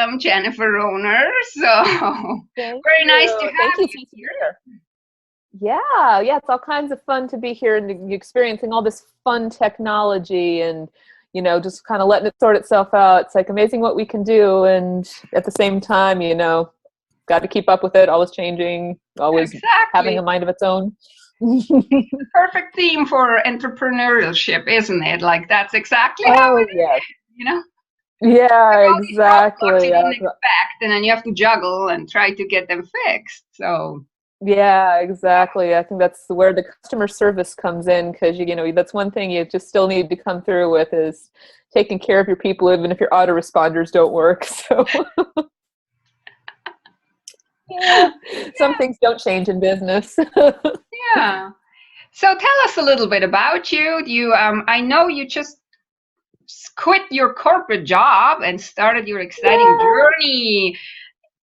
welcome, Jennifer Rohner. So Thank very nice to you. Thank have you you for being here. here. Yeah, it's all kinds of fun to be here and experiencing all this fun technology and, just kind of letting it sort itself out. It's like amazing what we can do. And at the same time, got to keep up with it, always changing, always having Exactly. a mind of its own. Perfect theme for entrepreneurship, isn't it? Like that's exactly how Oh, it yes. is, you know? Yeah, All these roadblocks you exactly. didn't expect, and then you have to juggle and try to get them fixed. So Yeah, exactly. I think that's where the customer service comes in because that's one thing you just still need to come through with is taking care of your people, even if your autoresponders don't work. So yeah, some things don't change in business. yeah. So tell us a little bit about you. I know you just quit your corporate job and started your exciting Yeah, journey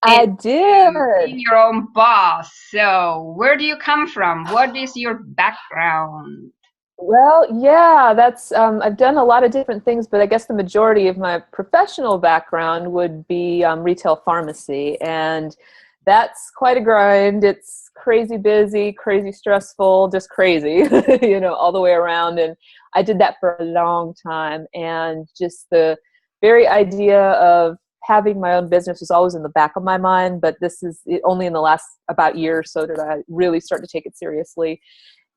I into being did. your own boss. So, where do you come from? What is your background? Well, yeah, that's I've done a lot of different things, but I guess the majority of my professional background would be retail pharmacy, and that's quite a grind. It's crazy busy, crazy stressful, just crazy, all the way around. And I did that for a long time, and just the very idea of having my own business was always in the back of my mind. But this is only in the last about year or so did I really start to take it seriously,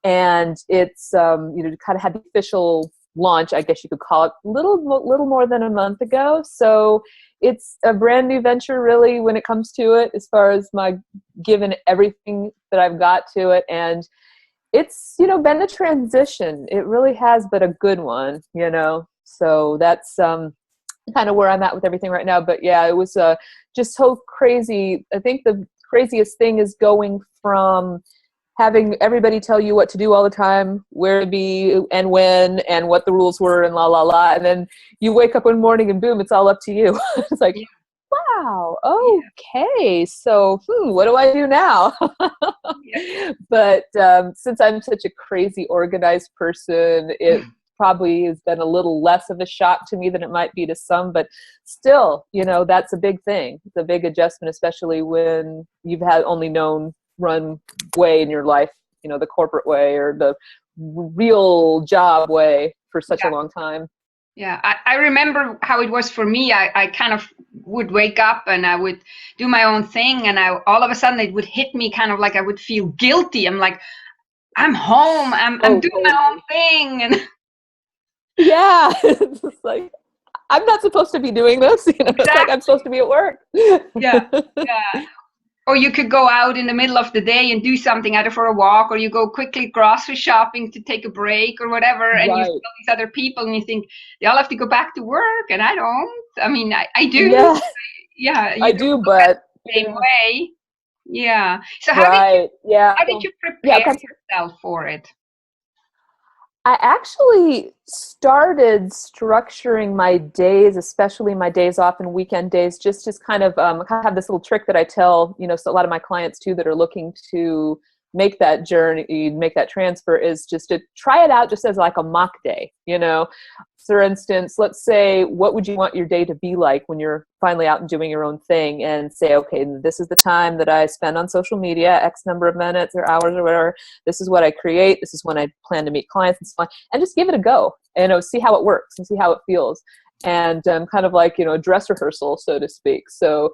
and it's kind of had the official launch, I guess you could call it, little more than a month ago. So it's a brand new venture, really, when it comes to it, as far as my given everything that I've got to it. And it's been a transition. It really has, but a good one. So that's kind of where I'm at with everything right now. But yeah, it was just so crazy. I think the craziest thing is going from having everybody tell you what to do all the time, where to be and when, and what the rules were, and la la la. And then you wake up one morning and boom, it's all up to you. It's like, Yeah, wow, yeah, okay, so what do I do now? yeah. But since I'm such a crazy organized person, it probably has been a little less of a shock to me than it might be to some, but still, that's a big thing. It's a big adjustment, especially when you've had only known run way in your life, the corporate way or the real job way for such a long time. Yeah, I remember how it was for me. I kind of would wake up and I would do my own thing, and all of a sudden it would hit me kind of like I would feel guilty. I'm like, I'm home. I'm Oh, doing my own totally. thing, and Yeah. It's just like, I'm not supposed to be doing this. It's like I'm supposed exactly. to be at work. Yeah, yeah. Or you could go out in the middle of the day and do something, either for a walk, or you go quickly grocery shopping to take a break or whatever, and you see Right. all these other people and you think they all have to go back to work and I don't. I mean, I do. Yeah, Yeah, I you don't do, look at but it the same way. Yeah. So right. Yeah. how did So, you yeah, prepare yourself for it? I actually started structuring my days, especially my days off and weekend days, just as kind of have this little trick that I tell, so a lot of my clients too that are looking to make that journey, make that transfer, is just to try it out just as like a mock day. For instance, let's say, what would you want your day to be like when you're finally out and doing your own thing, and say, okay, this is the time that I spend on social media, X number of minutes or hours or whatever. This is what I create. This is when I plan to meet clients and so on, and just give it a go and see how it works and see how it feels. And kind of like, a dress rehearsal, so to speak. So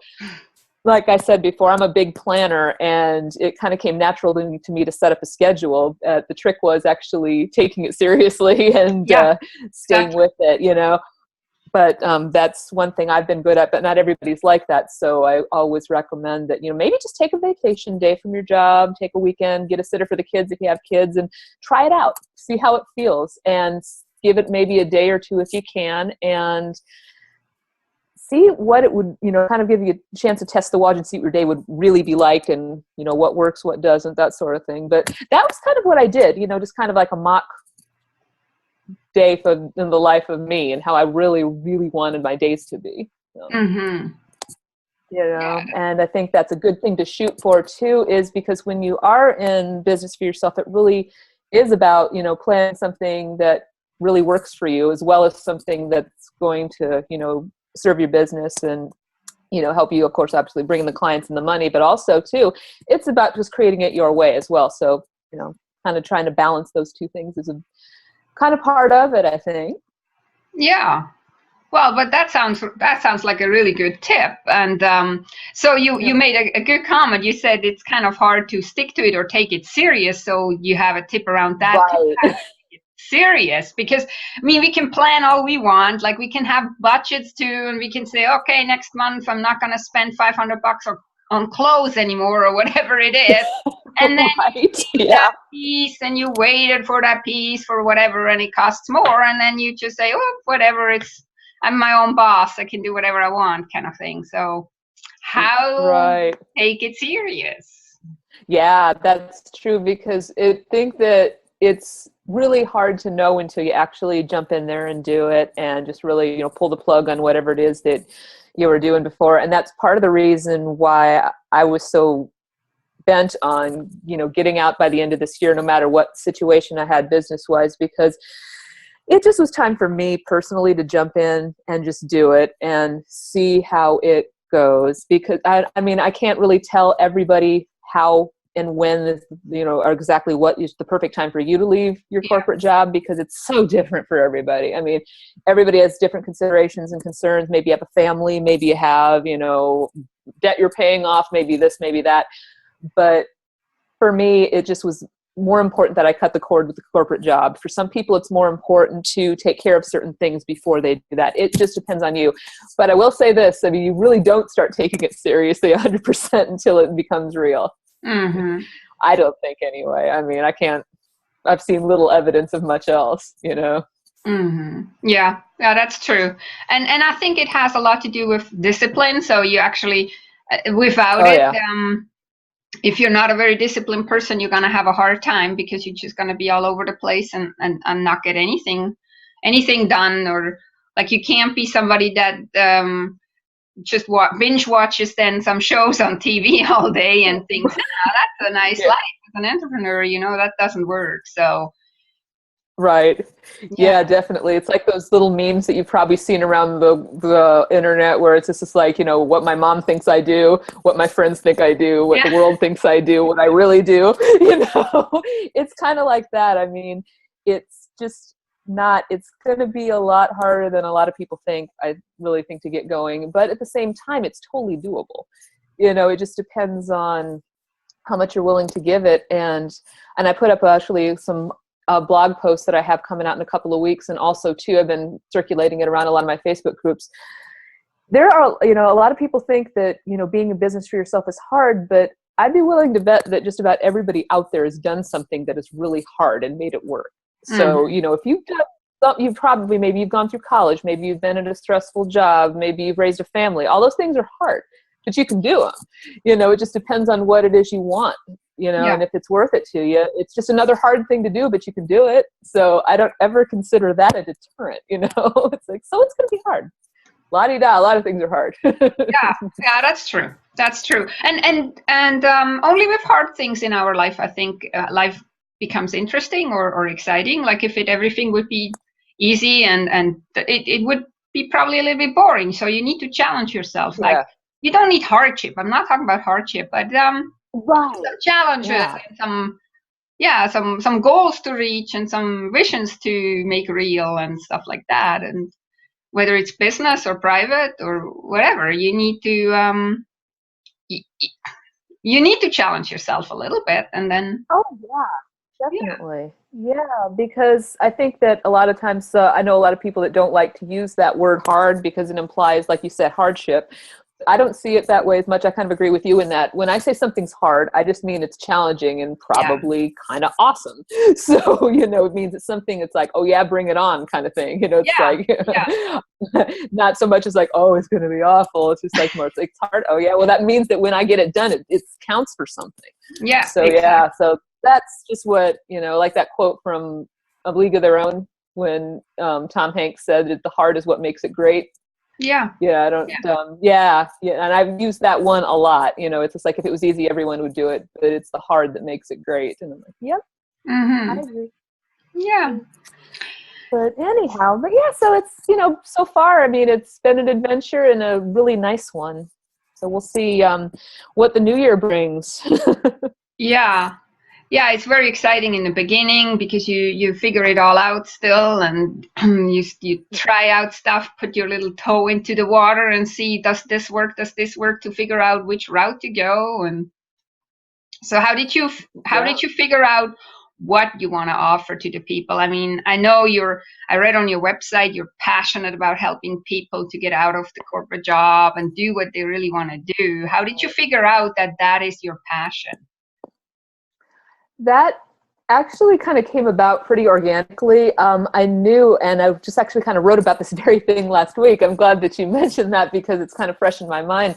like I said before, I'm a big planner, and it kind of came natural to me to set up a schedule. The trick was actually taking it seriously and Yeah, staying exactly. with it. But that's one thing I've been good at, but not everybody's like that. So I always recommend that, maybe just take a vacation day from your job, take a weekend, get a sitter for the kids if you have kids, and try it out, see how it feels, and give it maybe a day or two if you can, and see what it would, kind of give you a chance to test the watch and see what your day would really be like, and, what works, what doesn't, that sort of thing. But that was kind of what I did, just kind of like a mock day in the life of me and how I really, really wanted my days to be. So, Mm-hmm. Yeah. and I think that's a good thing to shoot for too, is because when you are in business for yourself, it really is about, planning something that really works for you, as well as something that's going to, serve your business and help you, of course, obviously bring in the clients and the money, but also too, it's about just creating it your way as well. So, kind of trying to balance those two things is a kind of part of it, I think. Yeah. Well, but that sounds like a really good tip. And so you made a good comment. You said it's kind of hard to stick to it or take it serious. So you have a tip around that. Right. Serious, because I mean, we can plan all we want, like we can have budgets too, and we can say, okay, next month I'm not going to spend $500 on clothes anymore or whatever it is. And then right. that piece, and you waited for that piece for whatever, and it costs more, and then you just say, oh, whatever, I'm my own boss, I can do whatever I want, kind of thing. So how take it serious? Yeah, that's true, because I think that it's really hard to know until you actually jump in there and do it, and just really, pull the plug on whatever it is that you were doing before. And that's part of the reason why I was so bent on, getting out by the end of this year, no matter what situation I had business-wise, because it just was time for me personally to jump in and just do it and see how it goes. Because I mean, I can't really tell everybody how and when, or exactly what is the perfect time for you to leave your corporate job, because it's so different for everybody. I mean, everybody has different considerations and concerns. Maybe you have a family, maybe you have, debt you're paying off, maybe this, maybe that. But for me, it just was more important that I cut the cord with the corporate job. For some people, it's more important to take care of certain things before they do that. It just depends on you. But I will say this, I mean, you really don't start taking it seriously 100% until it becomes real. Mm-hmm. I don't think, anyway. I mean, I've seen little evidence of much else, Mm-hmm. Yeah, that's true. And I think it has a lot to do with discipline. So you actually, without if you're not a very disciplined person, you're going to have a hard time, because you're just going to be all over the place and not get anything done. Or like, you can't be somebody that just binge watches then some shows on TV all day and thinks, that's a nice life as an entrepreneur. That doesn't work. So right. Yeah, definitely. It's like those little memes that you've probably seen around the internet, where it's just like, what my mom thinks I do, what my friends think I do, what the world thinks I do, what I really do. It's kind of like that. I mean, it's just it's going to be a lot harder than a lot of people think, I really think, to get going. But at the same time, it's totally doable. It just depends on how much you're willing to give it. And I put up actually some blog posts that I have coming out in a couple of weeks. And also too, I've been circulating it around a lot of my Facebook groups. There are, a lot of people think that, being in business for yourself is hard, but I'd be willing to bet that just about everybody out there has done something that is really hard and made it work. So, if you've done, maybe you've gone through college, maybe you've been in a stressful job, maybe you've raised a family, all those things are hard, but you can do them. It just depends on what it is you want, and if it's worth it to you. It's just another hard thing to do, but you can do it. So I don't ever consider that a deterrent, It's like, so it's going to be hard. La-di-da, a lot of things are hard. Yeah, that's true. That's true. And only with hard things in our life, I think, life becomes interesting or exciting. Like, if everything would be easy, and it would be probably a little bit boring. So you need to challenge yourself. Like, you don't need hardship. I'm not talking about hardship, but some challenges and some goals to reach, and some visions to make real, and stuff like that. And whether it's business or private or whatever, you need to you need to challenge yourself a little bit, and then definitely. Yeah, because I think that a lot of times, I know a lot of people that don't like to use that word hard, because it implies, like you said, hardship. I don't see it that way as much. I kind of agree with you in that when I say something's hard, I just mean it's challenging and probably kind of awesome. So, it means it's something, it's like, oh yeah, bring it on kind of thing. It's like, not so much as like, oh, it's going to be awful. It's just like more, it's hard. Oh yeah. Well, that means that when I get it done, it counts for something. Yeah. So so that's just what, like that quote from A League of Their Own, when Tom Hanks said that the hard is what makes it great. Yeah. Yeah, I don't. Yeah. And I've used that one a lot. It's just like, if it was easy, everyone would do it, but it's the hard that makes it great. And I'm like, yep, I agree. Yeah. But anyhow, so it's, so far, I mean, it's been an adventure, and a really nice one. So we'll see what the new year brings. Yeah. Yeah, it's very exciting in the beginning because you figure it all out still, and you try out stuff, put your little toe into the water and see, does this work, to figure out which route to go. And so how did you figure out what you want to offer to the people? I mean, I read on your website you're passionate about helping people to get out of the corporate job and do what they really want to do. How did you figure out that that is your passion? That actually kind of came about pretty organically. I knew, and I just actually kind of wrote about this very thing last week. I'm glad that you mentioned that because it's kind of fresh in my mind.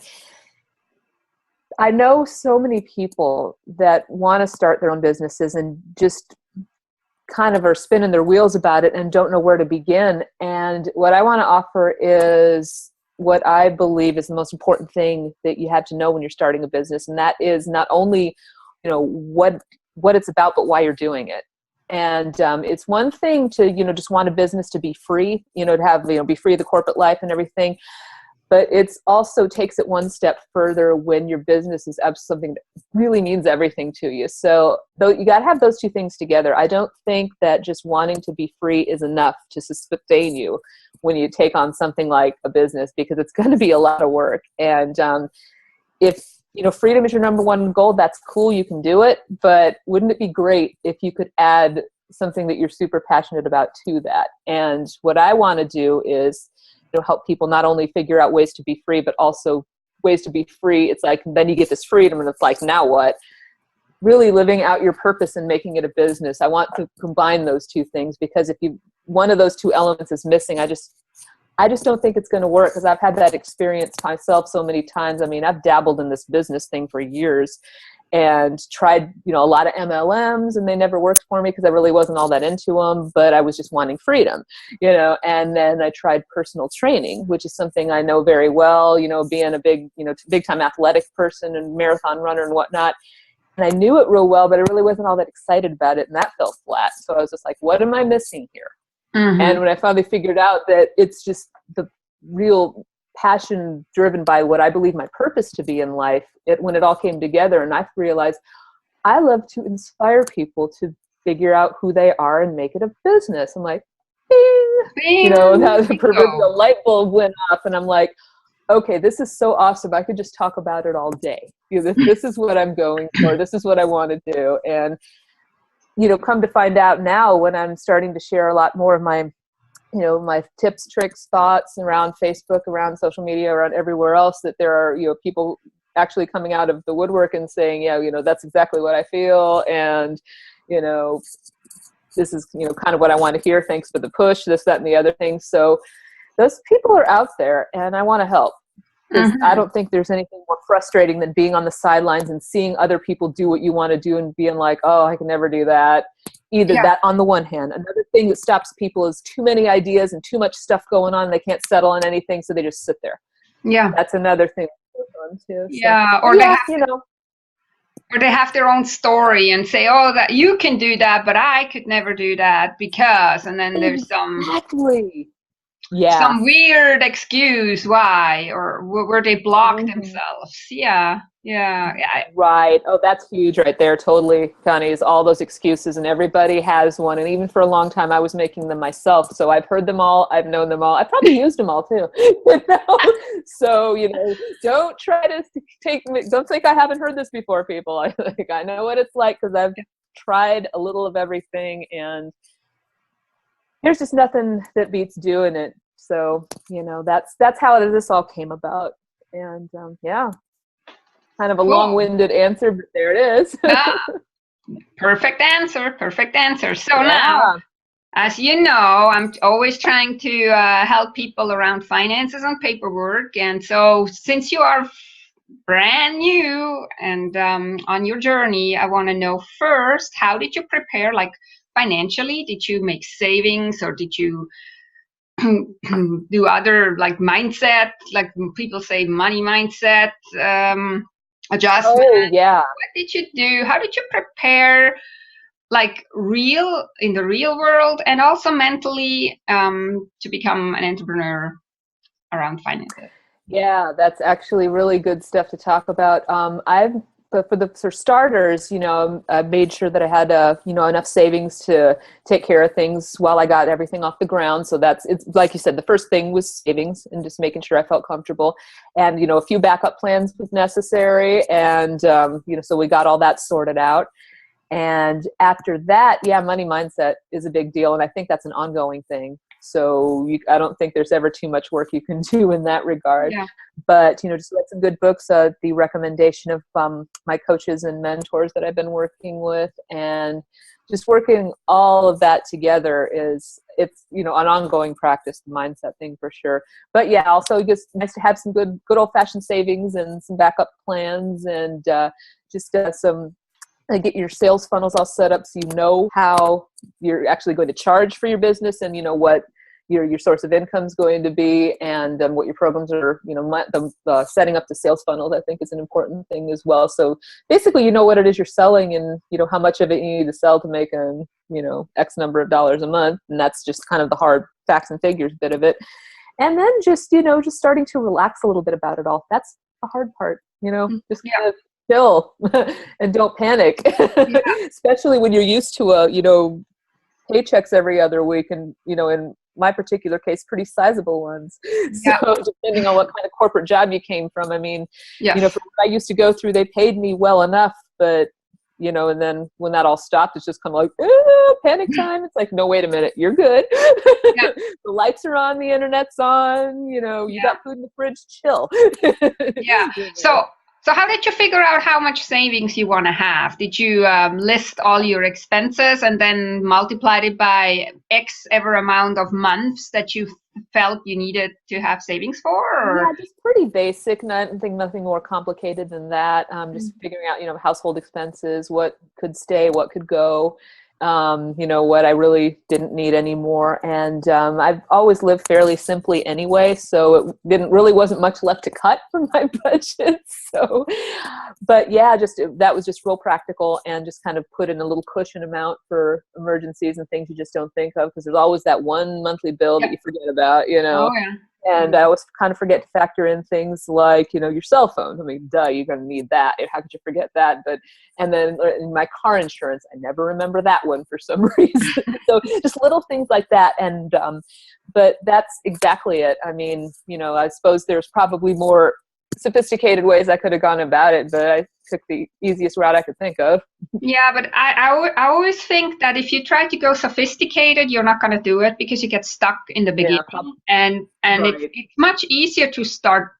I know so many people that want to start their own businesses and just kind of are spinning their wheels about it and don't know where to begin. And what I want to offer is what I believe is the most important thing that you have to know when you're starting a business. And that is not only, what it's about, but why you're doing it. And it's one thing to, just want a business to be free, to have, be free of the corporate life and everything. But it's also takes it one step further when your business is something that really means everything to you. So though you got to have those two things together. I don't think that just wanting to be free is enough to sustain you when you take on something like a business, because it's going to be a lot of work. And if freedom is your number one goal, that's cool. You can do it. But wouldn't it be great if you could add something that you're super passionate about to that? And what I want to do is help people not only figure out ways to be free, but also ways to be free. It's like, then you get this freedom and it's like, now what? Really living out your purpose and making it a business. I want to combine those two things, because if one of those two elements is missing, I just don't think it's going to work, because I've had that experience myself so many times. I mean, I've dabbled in this business thing for years and tried, a lot of MLMs, and they never worked for me because I really wasn't all that into them, but I was just wanting freedom, and then I tried personal training, which is something I know very well, being a big time athletic person and marathon runner and whatnot. And I knew it real well, but I really wasn't all that excited about it. And that fell flat. So I was just like, what am I missing here? Mm-hmm. And when I finally figured out that it's just the real passion driven by what I believe my purpose to be in life, when it all came together, and I realized I love to inspire people to figure out who they are and make it a business. I'm like, bing, bing, that the proverbial light bulb went off, and I'm like, okay, this is so awesome. I could just talk about it all day. This is what I'm going for. This is what I want to do. And come to find out now, when I'm starting to share a lot more of my my tips, tricks, thoughts around Facebook, around social media, around everywhere else, that there are, people actually coming out of the woodwork and saying, yeah, that's exactly what I feel. And, this is, kind of what I want to hear. Thanks for the push, this, that, and the other thing. So those people are out there, and I want to help, because I don't think there's anything more frustrating than being on the sidelines and seeing other people do what you want to do and being like, oh, I can never do that. Either that on the one hand. Another thing that stops people is too many ideas and too much stuff going on. They can't settle on anything, so they just sit there. Yeah. That's another thing that goes on too. Yeah, so, or they have their own story and say, oh, that you can do that, but I could never do that because, and then there's some weird excuse why, or where they block themselves. Yeah. Right. Oh, that's huge right there. Totally, Connie, is all those excuses, and everybody has one. And even for a long time, I was making them myself. So I've heard them all. I've known them all. I probably used them all too. So, don't try to don't think I haven't heard this before, people. I know what it's like, because I've tried a little of everything, and there's just nothing that beats doing it. So, that's how this all came about. And kind of a long-winded answer, but there it is. Perfect answer. So now, as you know, I'm always trying to help people around finances and paperwork. And so since you are brand new and on your journey, I want to know first, how did you prepare, like financially? Did you make savings, or did you do other, like, mindset, like people say, money mindset adjustment? Oh, yeah. What did you do? How did you prepare, like, in the real world, and also mentally, to become an entrepreneur around finances? Yeah, that's actually really good stuff to talk about. But for starters, I made sure that I had, enough savings to take care of things while I got everything off the ground. So it's like you said, the first thing was savings and just making sure I felt comfortable, and a few backup plans was necessary, and so we got all that sorted out. And after that, yeah, money mindset is a big deal, and I think that's an ongoing thing. So I don't think there's ever too much work you can do in that regard. Yeah. But just read some good books. The recommendation of my coaches and mentors that I've been working with, and just working all of that together it's an ongoing practice, the mindset thing for sure. But yeah, also just nice to have some good old fashioned savings and some backup plans, and just some get your sales funnels all set up so you know how you're actually going to charge for your business, and what your source of income is going to be, and what your programs are. Setting up the sales funnels, I think, is an important thing as well. So basically, what it is you're selling, and how much of it you need to sell to make X number of dollars a month, and that's just kind of the hard facts and figures bit of it. And then just starting to relax a little bit about it all. That's the hard part. Just kind of chill and don't panic, Yeah. especially when you're used to paychecks every other week, and in my particular case, pretty sizable ones. Yeah. So depending on what kind of corporate job you came from, I mean, Yes. for what I used to go through, they paid me well enough, but and then when that all stopped, it's just kind of like, panic time. It's like, no, wait a minute, you're good. Yeah. The lights are on, the internet's on, you got food in the fridge, chill. Yeah. So how did you figure out how much savings you want to have? Did you list all your expenses and then multiplied it by X ever amount of months that you felt you needed to have savings for? Or? Yeah, just pretty basic. Nothing more complicated than that. Just figuring out, household expenses, what could stay, what could go. What I really didn't need anymore. And I've always lived fairly simply anyway, so it wasn't much left to cut from my budget. So, but yeah, that was just real practical, and just kind of put in a little cushion amount for emergencies and things you just don't think of, because there's always that one monthly bill that you forget about, Oh, yeah. And I always kind of forget to factor in things like, your cell phone. I mean, duh, you're going to need that. How could you forget that? And then in my car insurance, I never remember that one for some reason. So just little things like that. And, but that's exactly it. I mean, I suppose there's probably more sophisticated ways I could have gone about it, but I took the easiest route I could think of. Yeah, but I always think that if you try to go sophisticated, you're not going to do it, because you get stuck in the beginning. And Right. it's much easier to start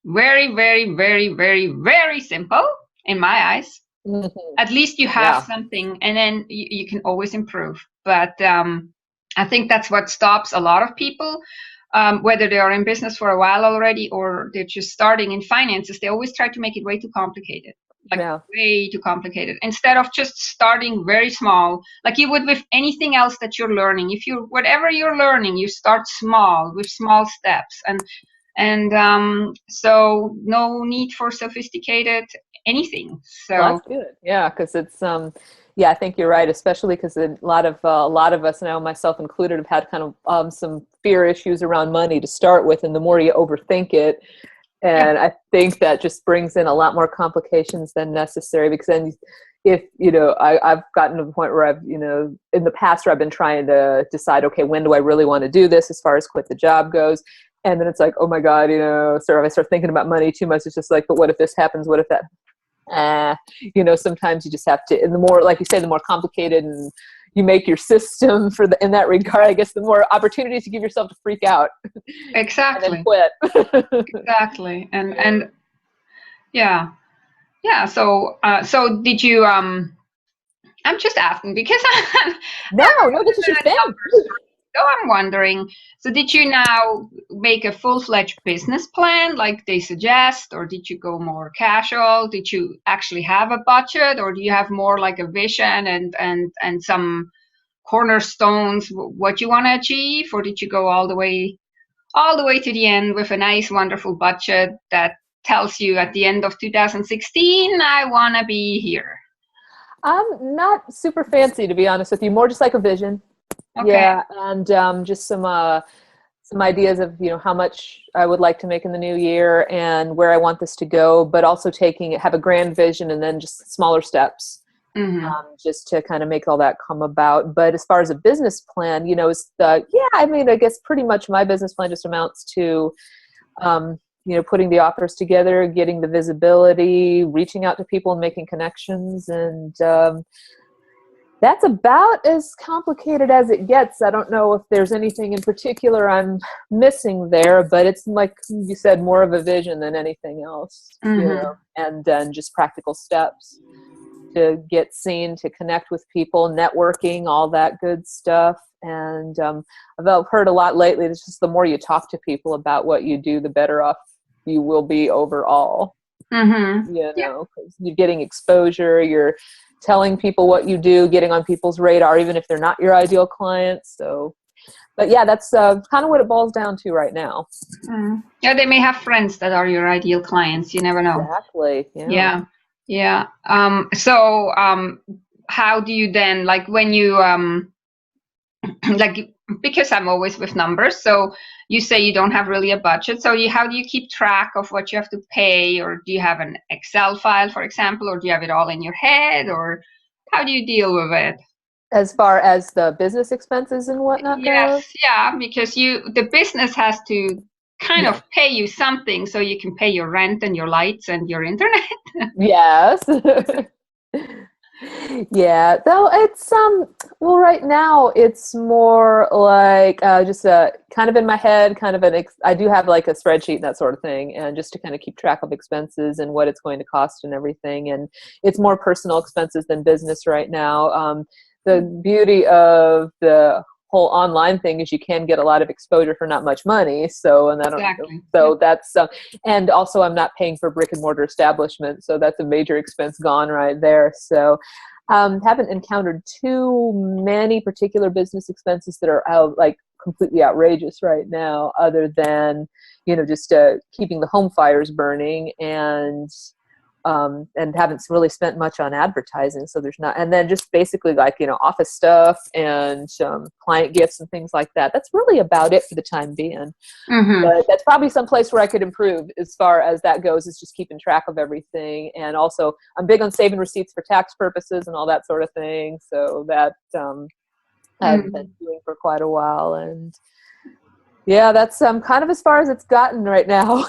very, very, very, very, very simple, in my eyes. Mm-hmm. At least you have something, and then you can always improve. But I think that's what stops a lot of people, whether they are in business for a while already or they're just starting in finances. They always try to make it way too complicated. Way too complicated, instead of just starting very small, like you would with anything else that you're learning. Whatever you're learning, you start small with small steps, and so no need for sophisticated anything. So that's good. Yeah, because it's I think you're right, especially because a lot of us, now myself included, have had kind of some fear issues around money to start with, and the more you overthink it. And I think that just brings in a lot more complications than necessary, because then if, I've gotten to the point where I've, in the past where I've been trying to decide, okay, when do I really want to do this as far as quit the job goes? And then it's like, oh my God, if I start thinking about money too much, it's just like, but what if this happens? What if that? Sometimes you just have to, and the more, like you say, the more complicated and you make your system in that regard, I guess the more opportunities you give yourself to freak out. Exactly. And then quit. Exactly. And yeah. So did you, I'm just asking because no, this is your thing. So I'm wondering, so did you now make a full-fledged business plan like they suggest, or did you go more casual? Did you actually have a budget, or do you have more like a vision and some cornerstones, what you want to achieve, or did you go all the way to the end with a nice, wonderful budget that tells you at the end of 2016, I want to be here? Not super fancy, to be honest with you, more just like a vision. Okay. Yeah, and just some some ideas of, how much I would like to make in the new year and where I want this to go, but also have a grand vision and then just smaller steps. Mm-hmm. Just to kind of make all that come about. But as far as a business plan, I guess pretty much my business plan just amounts to, putting the offers together, getting the visibility, reaching out to people and making connections. And that's about as complicated as it gets. I don't know if there's anything in particular I'm missing there, but it's like you said, more of a vision than anything else, and then just practical steps to get seen, to connect with people, networking, all that good stuff. And I've heard a lot lately, it's just the more you talk to people about what you do, the better off you will be overall. Mm-hmm. Because you're getting exposure, you're telling people what you do, getting on people's radar, even if they're not your ideal clients. So, but yeah, that's kind of what it boils down to right now. Yeah, they may have friends that are your ideal clients. You never know. Exactly. Yeah. So how do you then, like, when you like, because I'm always with numbers, so you say you don't have really a budget, so how do you keep track of what you have to pay? Or do you have an Excel file, for example, or do you have it all in your head, or how do you deal with it? As far as the business expenses and whatnot Yes, goes? yeah, because the business has to kind of pay you something so you can pay your rent and your lights and your internet. Yes. Yeah, though it's well, right now it's more like just kind of in my head, kind of I do have like a spreadsheet and that sort of thing, and just to kind of keep track of expenses and what it's going to cost and everything. And it's more personal expenses than business right now. The beauty of the whole online thing is you can get a lot of exposure for not much money. So, and I don't, Exactly. so that's, and also I'm not paying for brick and mortar establishment. So that's a major expense gone right there. So, haven't encountered too many particular business expenses that are like completely outrageous right now, other than, just keeping the home fires burning and haven't really spent much on advertising. So there's not, and then just basically like, office stuff and client gifts and things like that. That's really about it for the time being. Mm-hmm. But that's probably some place where I could improve as far as that goes, is just keeping track of everything. And also I'm big on saving receipts for tax purposes and all that sort of thing. So that I've been doing for quite a while. And yeah, that's kind of as far as it's gotten right now.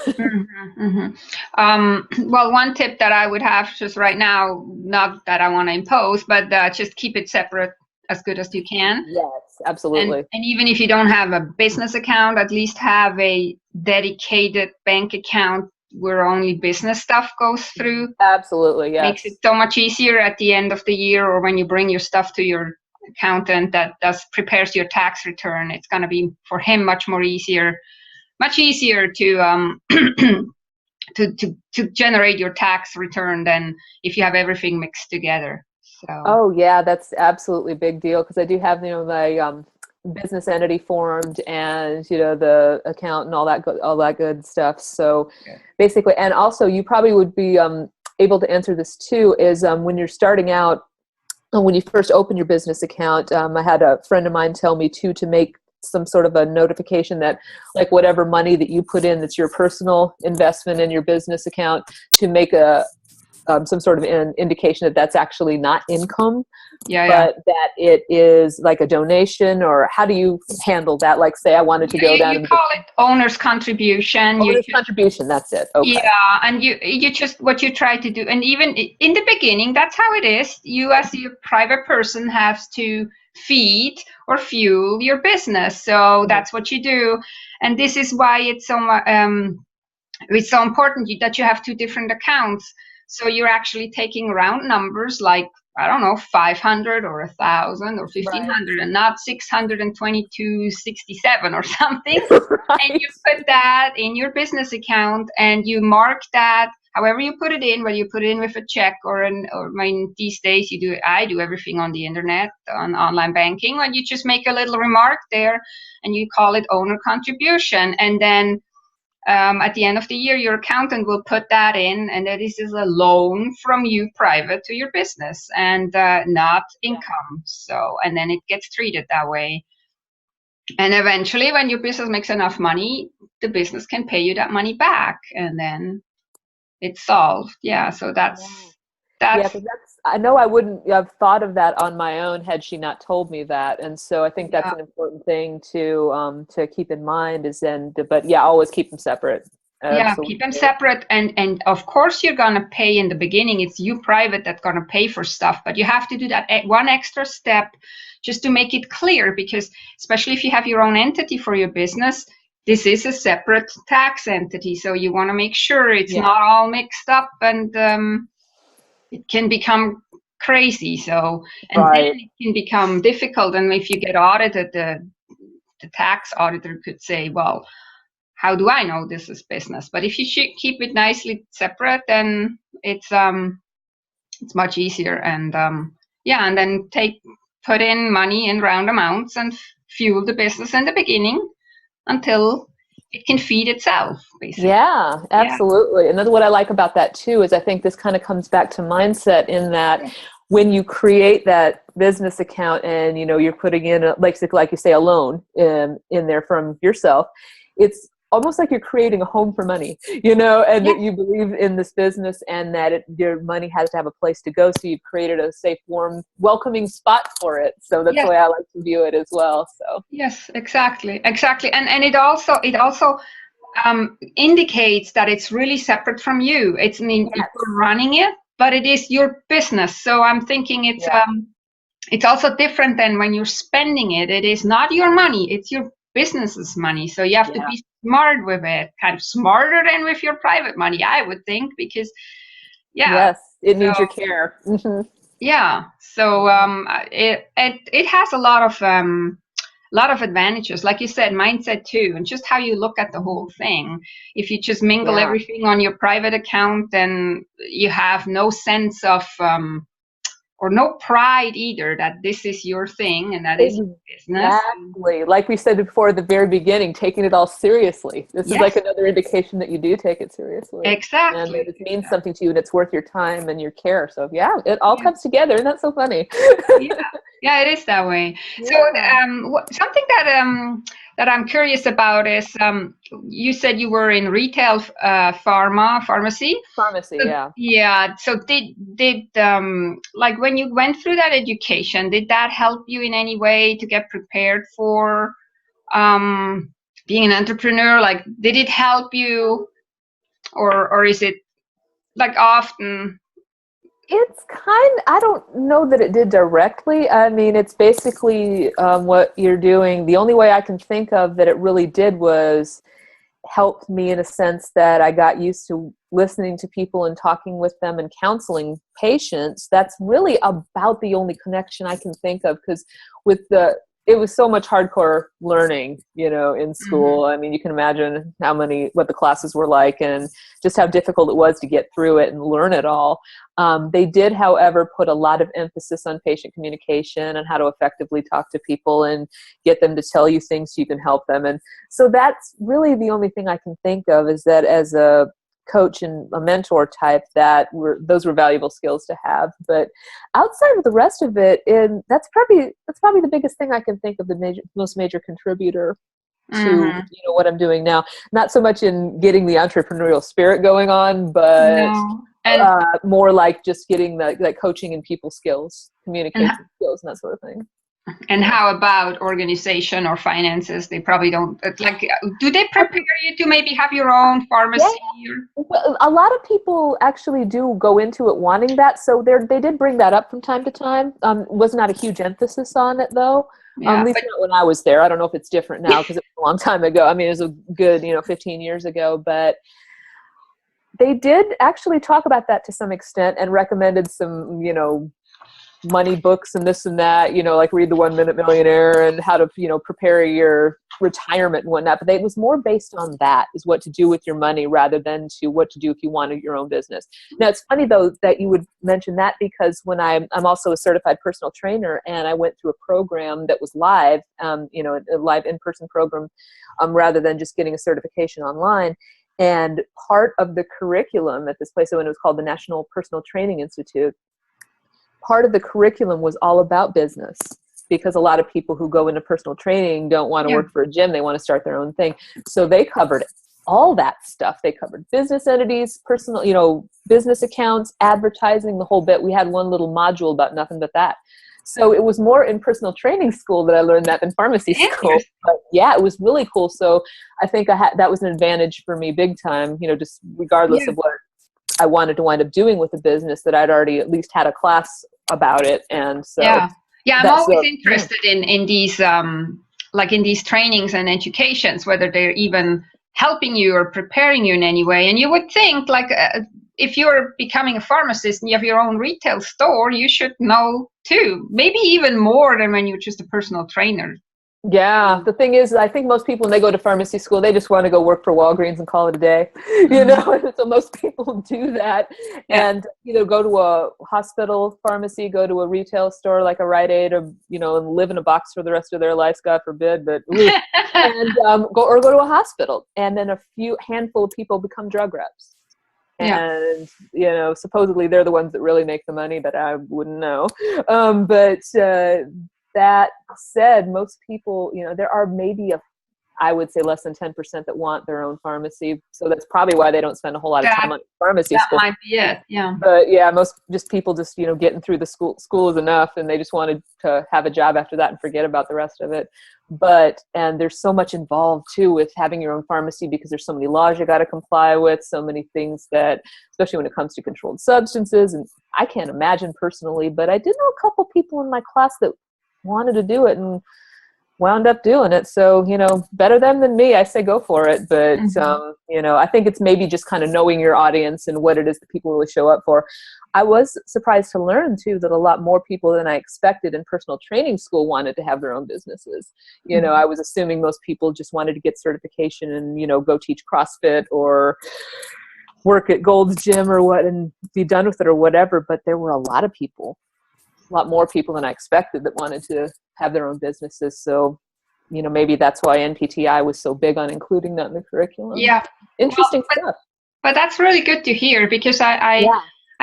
Well, one tip that I would have just right now, not that I want to impose, but just keep it separate as good as you can. Yes, absolutely. And even if you don't have a business account, at least have a dedicated bank account where only business stuff goes through. Absolutely, yes. Makes it so much easier at the end of the year, or when you bring your stuff to your accountant that prepares your tax return. It's going to be for him much easier to to generate your tax return than if you have everything mixed together. So. Oh yeah, that's absolutely a big deal, because I do have my business entity formed, and the account and all that good stuff. So basically, and also you probably would be able to answer this too, is when you're starting out, when you first open your business account, I had a friend of mine tell me too, to make some sort of a notification that, like, whatever money that you put in that's your personal investment in your business account, to make some sort of an indication that that's actually not income, but that it is like a donation. Or how do you handle that? Like, say I wanted to go down. You call it owner's contribution. Contribution, that's it. Okay. Yeah, and you just, what you try to do, and even in the beginning, that's how it is. You as a private person have to feed or fuel your business, so that's what you do. And this is why it's so important that you have two different accounts. So you're actually taking round numbers, like, I don't know, 500 or 1,000 or 1,500, and not 622.67 or something. Right. And you put that in your business account, and you mark that however you put it in, whether you put it in with a check or these days I do everything on the internet, on online banking, and you just make a little remark there, and you call it owner contribution. And then at the end of the year, your accountant will put that in, and that this is a loan from you private to your business, and not income. So, and then it gets treated that way. And eventually, when your business makes enough money, the business can pay you that money back, and then it's solved. Yeah. So Yeah, that's because I know I wouldn't have thought of that on my own had she not told me that. And so I think that's yeah. an important thing to keep in mind is but yeah, always keep them separate. Yeah, keep them Absolutely. separate, and of course you're gonna pay in the beginning. It's you private that's gonna pay for stuff, but you have to do that one extra step just to make it clear, because especially if you have your own entity for your business, this is a separate tax entity, so you want to make sure it's Yeah. not all mixed up, and it can become crazy. So, and then Right. it can become difficult, and if you get audited, the tax auditor could say, well, how do I know this is business? But if you should keep it nicely separate, then it's much easier. And yeah, and then put in money in round amounts and fuel the business in the beginning until it can feed itself, basically. Yeah, Yeah. absolutely. And that's what I like about that too, is I think this kind of comes back to mindset in that when you create that business account and, you're putting in, like you say, a loan in there from yourself, it's almost like you're creating a home for money, and Yeah. that you believe in this business and that your money has to have a place to go. So you've created a safe, warm, welcoming spot for it. So that's the Yes. way I like to view it as well. So Yes. Exactly. Exactly. And it also indicates that it's really separate from you. It's, I mean, you're yes. running it, but it is your business. So I'm thinking Yeah. it's also different than when you're spending it. It is not your money, it's your business's money. So you have to Yeah. be smart with it, kind of smarter than with your private money, I would think, because yeah. Yes. It So needs your care. yeah. So Yeah. it has a lot of advantages, like you said, mindset too, and just how you look at the whole thing. If you just mingle Yeah. everything on your private account, then you have no sense of or no pride either that this is your thing and that is your business. Exactly. Like we said before at the very beginning, taking it all seriously. This is like Yes, another indication that you do take it seriously and that exactly. it means something to you and it's worth your time and your care. So yeah, it all Yeah, comes together and that's so funny. yeah, yeah. It is that way. So Yeah. something that I'm curious about is you said you were in retail pharmacy. Pharmacy, So, yeah. yeah. So did like when you went through that education, did that help you in any way to get prepared for um, being an entrepreneur? Like, did it help you, or is it like often? It's I don't know that it did directly. I mean, it's basically what you're doing. The only way I can think of that it really did was helped me in a sense that I got used to listening to people and talking with them and counseling patients. That's really about the only connection I can think of, because with it was so much hardcore learning, in Mhm. school. I mean, you can imagine what the classes were like and just how difficult it was to get through it and learn it all. They did, however, put a lot of emphasis on patient communication and how to effectively talk to people and get them to tell you things so you can help them. And so that's really the only thing I can think of, is that as a coach and a mentor type, those were valuable skills to have. But outside of the rest of it, and that's probably the biggest thing I can think of, the most major contributor to Mhm. what I'm doing now. Not so much in getting the entrepreneurial spirit going on, but No. And more like just getting the coaching and people skills, and communication skills, and that sort of thing. and Yeah. how about organization or finances? They probably don't like. Do they prepare you to maybe have your own Yeah, pharmacy? Or? well, a lot of people actually do go into it wanting that, so they did bring that up from time to time. Was not a huge emphasis on it though. At Yeah, least but not when I was there. I don't know if it's different now because it was a long time ago. I mean, it was a good 15 years ago, but they did actually talk about that to some extent and recommended some money books and this and that, like read the 1 Minute Millionaire and how to, prepare your retirement and whatnot. But it was more based on that, is what to do with your money rather than to what to do if you wanted your own business. Now, it's funny though that you would mention that, because when I'm also a certified personal trainer, and I went through a program that was live, a live in-person program, rather than just getting a certification online. And part of the curriculum at this place, when it was called the National Personal Training Institute, part of the curriculum was all about business, because a lot of people who go into personal training don't want to Yeah. work for a gym. They want to start their own thing. So they covered all that stuff. They covered business entities, personal, business accounts, advertising, the whole bit. We had one little module about nothing but that. So it was more in personal training school that I learned that than pharmacy school. But yeah, it was really cool. So I think that was an advantage for me big time, just regardless of what I wanted to wind up doing with the business, that I'd already at least had a class about it. And so I'm always interested in these like in these trainings and educations, whether they're even helping you or preparing you in any way. And you would think, like, if you're becoming a pharmacist and you have your own retail store, you should know too, maybe even more than when you're just a personal trainer. Yeah, the thing is, I think most people, when they go to pharmacy school, they just want to go work for Walgreens and call it a day, so most people do that, and either go to a hospital pharmacy, go to a retail store like a Rite Aid, or, and live in a box for the rest of their lives, God forbid, but, and go to a hospital, and then a handful of people become drug reps. And, supposedly they're the ones that really make the money, but I wouldn't know. That said, most people, there are maybe I would say less than 10% that want their own pharmacy. So that's probably why they don't spend a whole lot of time on pharmacy school. That might be it, yeah. But most people just, getting through the school is enough, and they just wanted to have a job after that and forget about the rest of it. And there's so much involved too with having your own pharmacy, because there's so many laws you got to comply with, so many things that, especially when it comes to controlled substances. And I can't imagine personally, but I did know a couple people in my class that wanted to do it and wound up doing it. So, better them than me. I say go for it. But, I think it's maybe just kind of knowing your audience and what it is that people really show up for. I was surprised to learn too that a lot more people than I expected in personal training school wanted to have their own businesses. I was assuming most people just wanted to get certification and, go teach CrossFit or work at Gold's Gym or what, and be done with it or whatever. But there were a lot more people than I expected that wanted to have their own businesses. So, maybe that's why NPTI was so big on including that in the curriculum. Yeah. Interesting stuff. But that's really good to hear, because I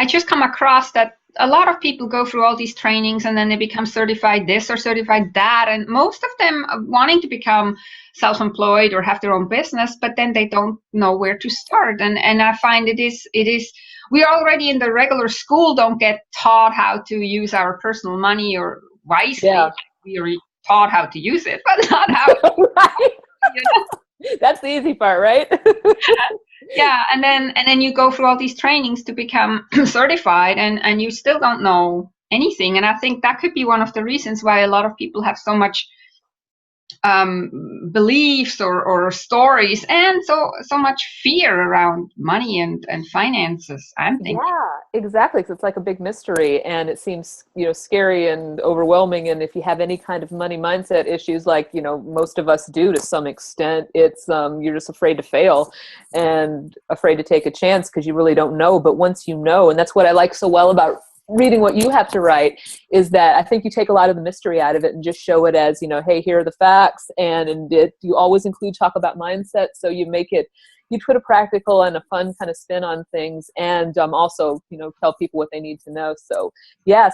just come across that a lot of people go through all these trainings and then they become certified this or certified that. And most of them are wanting to become self-employed or have their own business, but then they don't know where to start. And I find it is we already in the regular school don't get taught how to use our personal money or wisely. We are taught how to use it, but not how That's the easy part, right? and then you go through all these trainings to become certified, and you still don't know anything. And I think that could be one of the reasons why a lot of people have so much beliefs or stories, and so much fear around money and finances, I'm thinking. Yeah, exactly. Because it's like a big mystery, and it seems scary and overwhelming. And if you have any kind of money mindset issues, like most of us do to some extent, it's you're just afraid to fail and afraid to take a chance because you really don't know. But once you know, and that's what I like so well about reading what you have to write, is that I think you take a lot of the mystery out of it and just show it as, hey, here are the facts. And you always include talk about mindset. So you put a practical and a fun kind of spin on things, and also, tell people what they need to know. So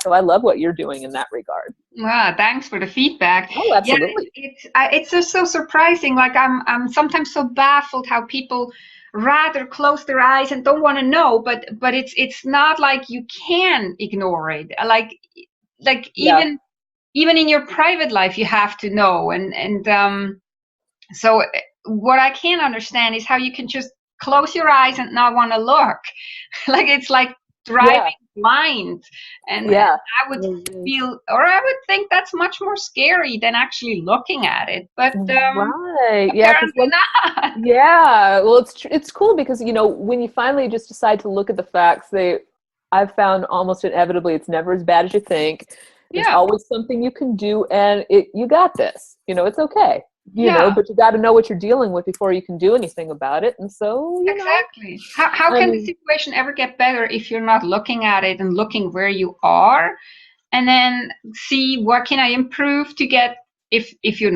so I love what you're doing in that regard. Wow, thanks for the feedback. Oh, absolutely. It's just so surprising. Like I'm sometimes so baffled how people rather close their eyes and don't want to know, but it's not like you can ignore it. Like even in your private life you have to know. And so what I can't understand is how you can just close your eyes and not want to look. Like it's like driving blind. And I would I would think that's much more scary than actually looking at it. But right, apparently not. Yeah, well, it's cool because when you finally just decide to look at the facts, I've found almost inevitably it's never as bad as you think. There's always something you can do, and you got this. It's okay. But you got to know what you're dealing with before you can do anything about it. And so, exactly. How can the situation ever get better if you're not looking at it and looking where you are, and then see what can I improve to get. If you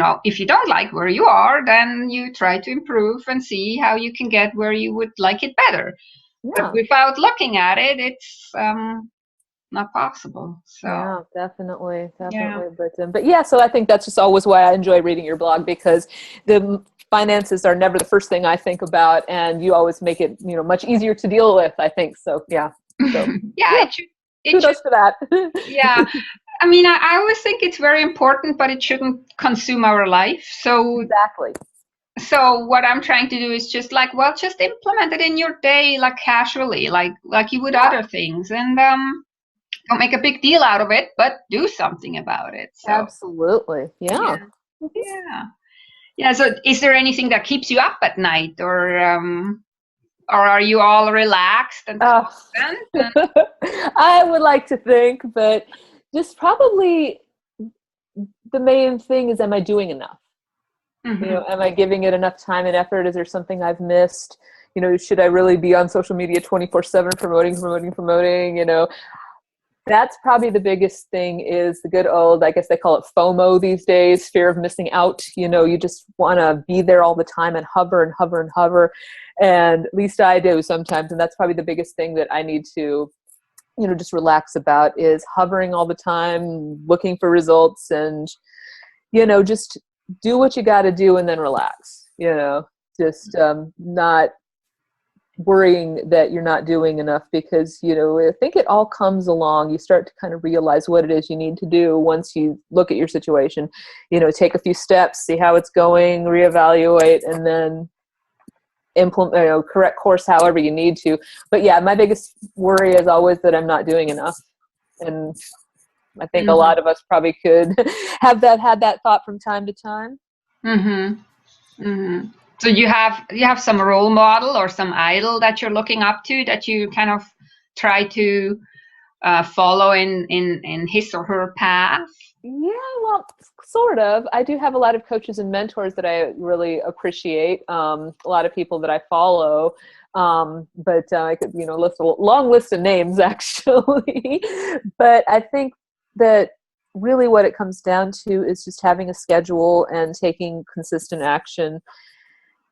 don't like where you are, then you try to improve and see how you can get where you would like it better. But without looking at it, it's not possible. So Yeah, definitely, yeah. definitely. But yeah, so I think that's just always why I enjoy reading your blog, because the finances are never the first thing I think about, and you always make it, much easier to deal with, I think. So yeah. So Yeah, yeah, it should, kudos for that. yeah. I mean, I always think it's very important, but it shouldn't consume our life. Exactly. So what I'm trying to do is just like, well, just implement it in your day, like casually, like you would Yeah, other things, and don't make a big deal out of it, but do something about it. So absolutely. Yeah. yeah, yeah, yeah. So is there anything that keeps you up at night, or are you all relaxed and Uh, content? And, I would like to think, but just probably the main thing is, am I doing enough? mhm. Am I giving it enough time and effort? Is there something I've missed? Should I really be on social media 24/7 promoting? That's probably the biggest thing, is the good old, I guess they call it FOMO these days, fear of missing out. You just want to be there all the time and hover and hover and hover. And at least I do sometimes. And that's probably the biggest thing that I need to, just relax about, is hovering all the time, looking for results, and, just do what you got to do and then relax, just not worrying that you're not doing enough, because I think it all comes along. You start to kind of realize what it is you need to do once you look at your situation, take a few steps, see how it's going, reevaluate, and then implement, correct course however you need to. But yeah, my biggest worry is always that I'm not doing enough, and I think a Mhm. lot of us probably could had that thought from time to time. Mhm. Mhm. So you have some role model or some idol that you're looking up to, that you kind of try to follow in his or her path. Yeah, well, sort of. I do have a lot of coaches and mentors that I really appreciate. A lot of people that I follow, but I could, list a long list of names actually. But I think that really what it comes down to is just having a schedule and taking consistent action.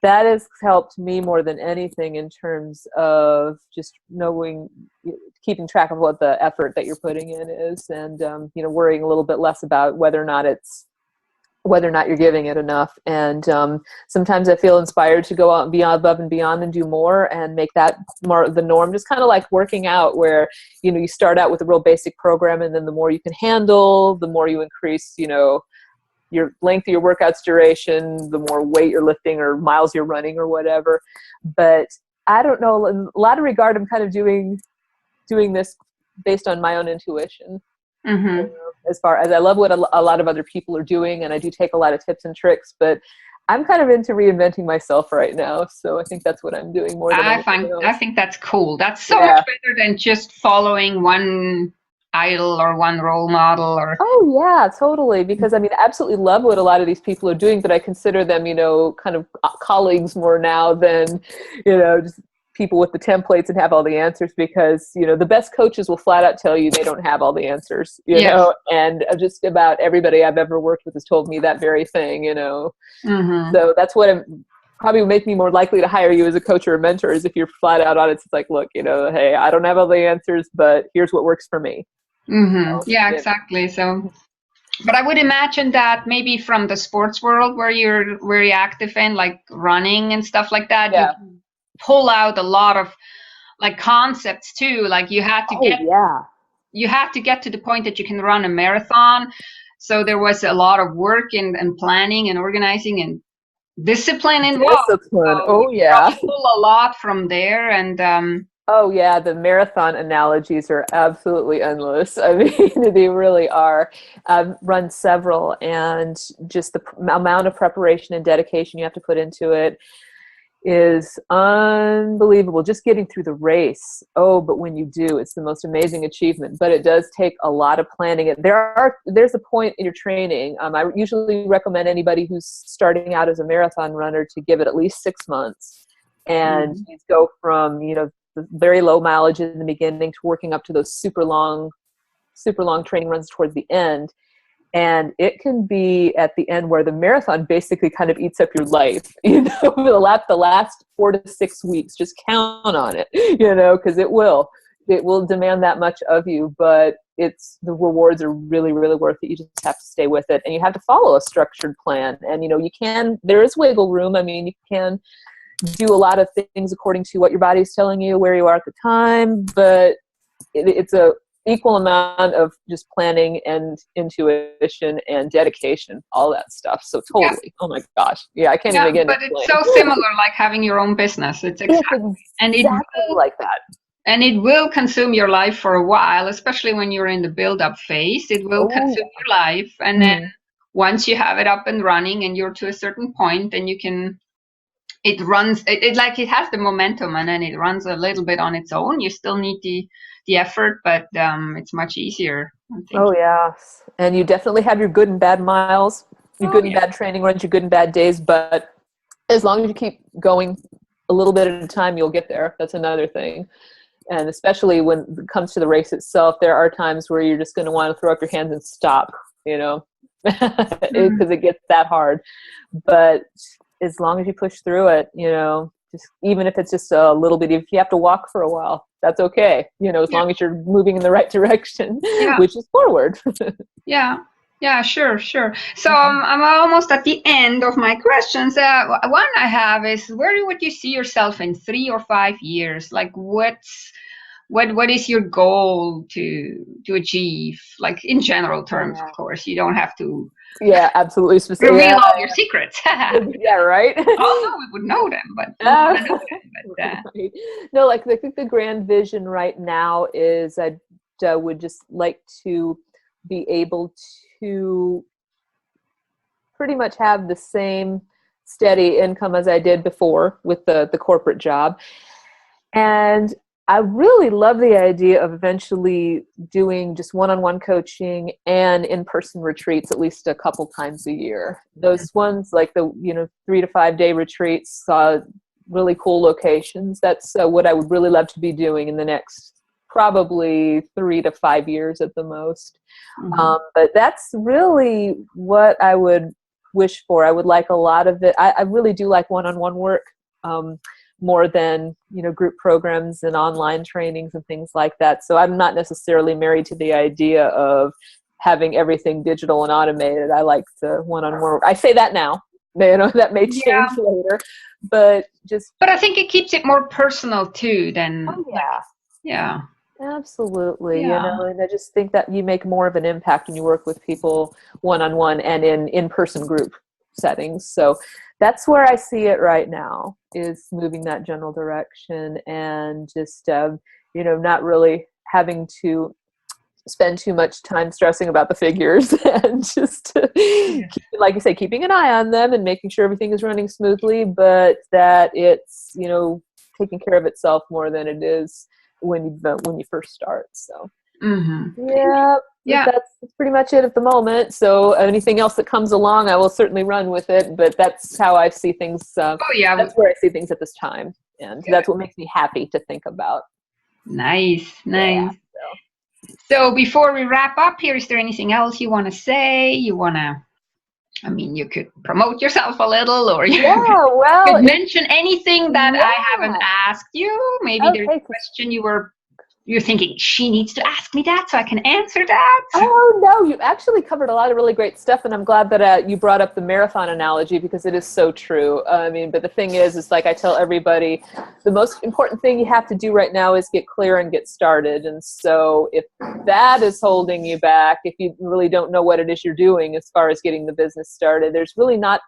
That has helped me more than anything, in terms of just knowing, keeping track of what the effort that you're putting in is, and worrying a little bit less about whether or not you're giving it enough. And sometimes I feel inspired to go out and be above and beyond and do more, and make that more the norm. Just kind of like working out, where you start out with a real basic program, and then the more you can handle, the more you increase your length of your workout's duration, the more weight you're lifting or miles you're running or whatever. But I don't know, in a lot of regard, I'm kind of doing this based on my own intuition. Mm-hmm. As far as, I love what a lot of other people are doing, and I do take a lot of tips and tricks, but I'm kind of into reinventing myself right now. So I think that's what I'm doing more than anything I else. think that's cool. That's so much Yeah. better than just following one idol or one role model or Oh yeah, totally. Because I mean, I absolutely love what a lot of these people are doing, but I consider them, kind of colleagues more now than, just people with the templates and have all the answers. Because the best coaches will flat out tell you they don't have all the answers. yes. And just about everybody I've ever worked with has told me that very thing. Mm-hmm. So that's what probably would make me more likely to hire you as a coach or a mentor, is if you're flat out on it. It's like, look, hey, I don't have all the answers, but here's what works for me. Mm-hmm. So, Yeah, yeah. exactly. So, but I would imagine that maybe from the sports world where you're very active in, like running and stuff like that, you Yeah. can pull out a lot of like concepts too. Like Oh yeah. you have to get to the point that you can run a marathon. So there was a lot of work and planning and organizing and discipline involved. Discipline. So you Oh yeah. probably pull a lot from there. And Oh yeah. The marathon analogies are absolutely endless. I mean, they really are. I've run several, and just the amount of preparation and dedication you have to put into it is unbelievable. Just getting through the race. Oh, but when you do, it's the most amazing achievement. But it does take a lot of planning. There's a point in your training. I usually recommend anybody who's starting out as a marathon runner to give it at least 6 months, and mhm. you go from the very low mileage in the beginning to working up to those super long training runs towards the end. And it can be at the end where the marathon basically kind of eats up your life, the last 4 to 6 weeks. Just count on it, because it will. it will demand that much of you, but the rewards are really, really worth it. You just have to stay with it, and you have to follow a structured plan. And, there is wiggle room. I mean, you can do a lot of things according to what your body is telling you, where you are at the time, but it's a equal amount of just planning and intuition and dedication, all that stuff. So totally. Oh my gosh. Yeah, I can't even get but it's so similar like having your own business. It's exactly like that. And it will consume your life for a while, especially when you're in the build-up phase. It will consume your life. And then once you have it up and running and you're to a certain point, then it runs, it has the momentum, and then it runs a little bit on its own. You still need the effort, but it's much easier, I think. Oh, yeah. And you definitely have your good and bad miles, your good and bad training runs, your good and bad days. But as long as you keep going a little bit at a time, you'll get there. That's another thing. And especially when it comes to the race itself, there are times where you're just going to want to throw up your hands and stop, because it gets that hard. But as long as you push through it, just even if it's just a little bit, if you have to walk for a while, that's okay. As long as you're moving in the right direction, which is forward. Yeah, sure. So I'm almost at the end of my questions. One I have is, where would you see yourself in 3 or 5 years? Like, what is your goal to achieve? Like, in general terms, of course. You don't have to. Yeah, absolutely specific. Reveal all your secrets. Yeah, right. Although we would know them, but we want to know them. Right. No, like I think the grand vision right now is I would just like to be able to pretty much have the same steady income as I did before with the corporate job. And I really love the idea of eventually doing just one-on-one coaching and in-person retreats at least a couple times a year. Those ones, like the 3 to 5 day retreats, really cool locations. That's what I would really love to be doing in the next probably 3 to 5 years at the most. But that's really what I would wish for. I would like a lot of it. I really do like one-on-one work. More than group programs and online trainings and things like that. So I'm not necessarily married to the idea of having everything digital and automated. I like the one-on-one work. I say that now. That may change later, but I think it keeps it more personal too. Than absolutely. And I just think that you make more of an impact when you work with people one-on-one and in-person group settings. So that's where I see it right now, is moving that general direction, and just not really having to spend too much time stressing about the figures, and just like you say, keeping an eye on them and making sure everything is running smoothly, but that it's taking care of itself more than it is when you first start. So that's pretty much it at the moment. So anything else that comes along, I will certainly run with it, but that's how I see things. That's where I see things at this time, and that's what makes me happy to think about. Nice. So before we wrap up here, is there anything else you want to say? You could promote yourself a little, or you could mention anything that I haven't asked you. Maybe there's a question you're thinking, she needs to ask me that so I can answer that. Oh, no, you actually covered a lot of really great stuff, and I'm glad that you brought up the marathon analogy, because it is so true. But the thing is like I tell everybody, the most important thing you have to do right now is get clear and get started. And so if that is holding you back, if you really don't know what it is you're doing as far as getting the business started, there's really not.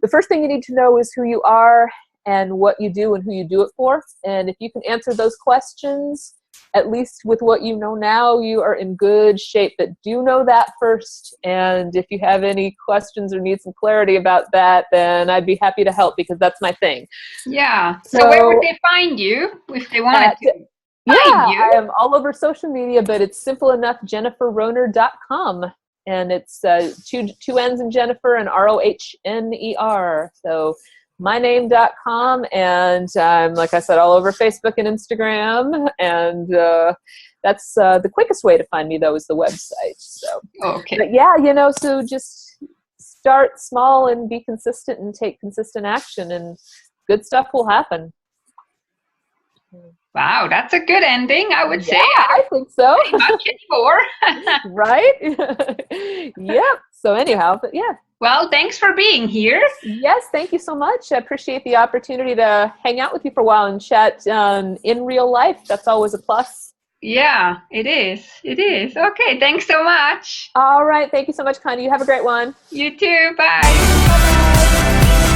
The first thing you need to know is who you are and what you do and who you do it for. And if you can answer those questions, at least with what you know now, you are in good shape. But do know that first. And if you have any questions or need some clarity about that, then I'd be happy to help, because that's my thing. Yeah. So where would they find you if they wanted to find you? I am all over social media, but it's simple enough, jenniferrohner.com. And it's two N's in Jennifer and Rohner. So myname.com, and like I said, all over Facebook and Instagram, and that's the quickest way to find me, though, is the website. So but so just start small and be consistent and take consistent action, and good stuff will happen. Wow, that's a good ending, I would say. Yeah, I I think so. don't say much anymore. Right? Yep. So anyhow, but yeah. Well, thanks for being here. Yes, thank you so much. I appreciate the opportunity to hang out with you for a while and chat in real life. That's always a plus. Yeah, it is. It is. Okay, thanks so much. All right. Thank you so much, Connie. You have a great one. You too. Bye. Bye-bye.